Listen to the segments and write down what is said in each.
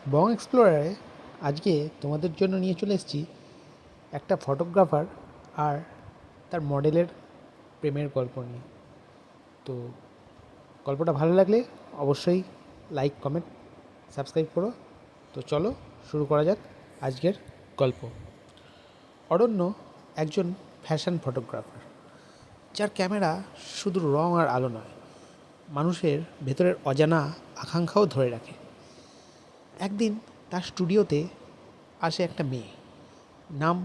বং এক্সপ্লোরারে আজকে তোমাদের জন্য নিয়ে চলে এসেছি একটা ফটোগ্রাফার আর তার মডেলের প্রেমের গল্প নিয়ে। তো গল্পটা ভালো লাগলে অবশ্যই লাইক, কমেন্ট, সাবস্ক্রাইব করো। তো চলো শুরু করা যাক আজকের গল্প। অরণ্য একজন ফ্যাশন ফটোগ্রাফার, যার ক্যামেরা শুধু রং আর আলো নয়, মানুষের ভেতরের অজানা আকাঙ্ক্ষাও ধরে রাখে। একদিন তার স্টুডিওতে আসে একটা মেয়ে, নাম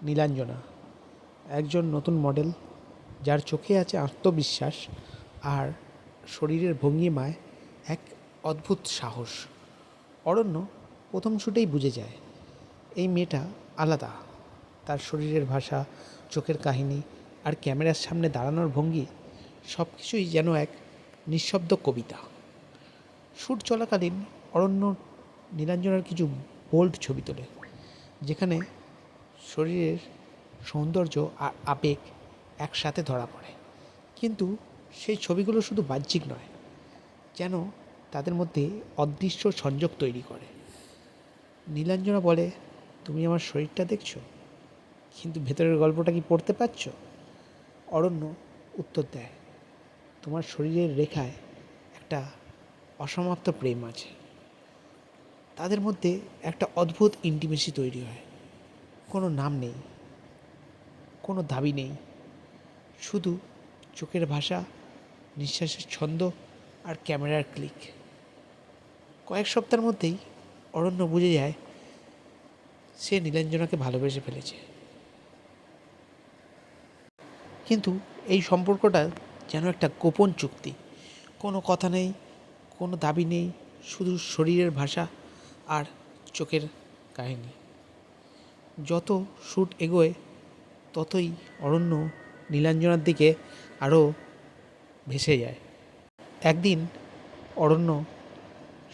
নীলাঞ্জনা, একজন নতুন মডেল যার চোখে আছে আত্মবিশ্বাস আর শরীরের ভঙ্গিমায় এক অদ্ভুত সাহস। অরণ্য প্রথম শুটেই বুঝে যায় এই মেয়েটা আলাদা। তার শরীরের ভাষা, চোখের কাহিনী আর ক্যামেরার সামনে দাঁড়ানোর ভঙ্গি সব কিছুই যেন এক নিঃশব্দ কবিতা। শ্যুট চলাকালীন অরণ্য নীলাঞ্জনার কিছু বোল্ড ছবি তোলে, যেখানে শরীরের সৌন্দর্য আর আবেগ একসাথে ধরা পড়ে। কিন্তু সেই ছবিগুলো শুধু বাহ্যিক নয়, যেন তাদের মধ্যে অদৃশ্য সংযোগ তৈরি করে। নীলাঞ্জনা বলে, তুমি আমার শরীরটা দেখছো, কিন্তু ভেতরের গল্পটা কি পড়তে পারছো? অরণ্য উত্তর দেয়, তোমার শরীরের রেখায় একটা অসমাপ্ত প্রেম আছে। তাদের মধ্যে একটা অদ্ভুত ইন্টিমেসি তৈরি হয়। কোনো নাম নেই, কোনো দাবি নেই, শুধু চোখের ভাষা, নিঃশ্বাসের ছন্দ আর ক্যামেরার ক্লিক। কয়েক সপ্তাহের মধ্যেই অরণ্য বুঝে যায় সে নীলাঞ্জনাকে ভালোবেসে ফেলেছে। কিন্তু এই সম্পর্কটা যেন একটা গোপন চুক্তি। কোনো কথা নেই, কোনো দাবি নেই, শুধু শরীরের ভাষা আর চোখের কাহিনী। যত শ্যুট এগোয় ততই অরণ্য নীলাঞ্জনার দিকে আরও ভেসে যায়। একদিন অরণ্য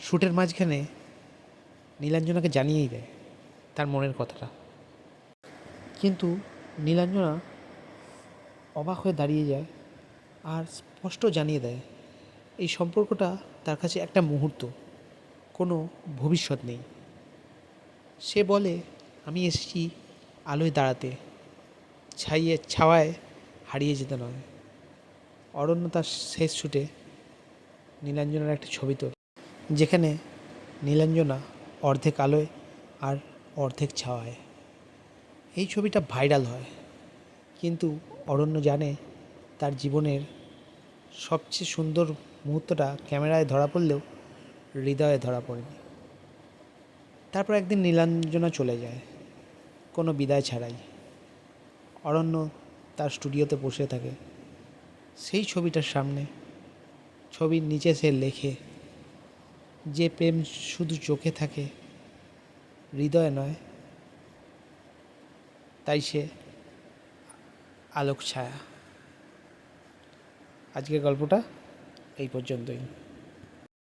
শ্যুটের মাঝখানে নীলাঞ্জনাকে জানিয়েই দেয় তার মনের কথাটা, কিন্তু নীলাঞ্জনা অবাক হয়ে দাঁড়িয়ে যায় আর স্পষ্ট জানিয়ে দেয় এই সম্পর্কটা তার কাছে একটা মুহূর্ত, কোনো ভবিষ্যৎ নেই। সে বলে, আমি এসেছি আলোয় দাঁড়াতে, ছাওয়ায় হারিয়ে যেতে নয়। অরণ্য তার শেষ শ্যুটে নীলাঞ্জনার একটা ছবি তোলে, যেখানে নীলাঞ্জনা অর্ধেক আলোয় আর অর্ধেক ছাওয়ায়। এই ছবিটা ভাইরাল হয়, কিন্তু অরণ্য জানে তার জীবনের সবচেয়ে সুন্দর মুহূর্তটা ক্যামেরায় ধরা পড়লেও হৃদয়ে ধরা পড়েনি। তারপর একদিন নীলাঞ্জনা চলে যায়, কোনো বিদায় ছাড়াই। অরণ্য তার স্টুডিওতে বসে থাকে সেই ছবিটার সামনে। ছবির নিচে সে লেখে, যে প্রেম শুধু চোখে থাকে, হৃদয়ে নয়, তাই সে আলোক ছায়া। আজকের গল্পটা এই পর্যন্তই।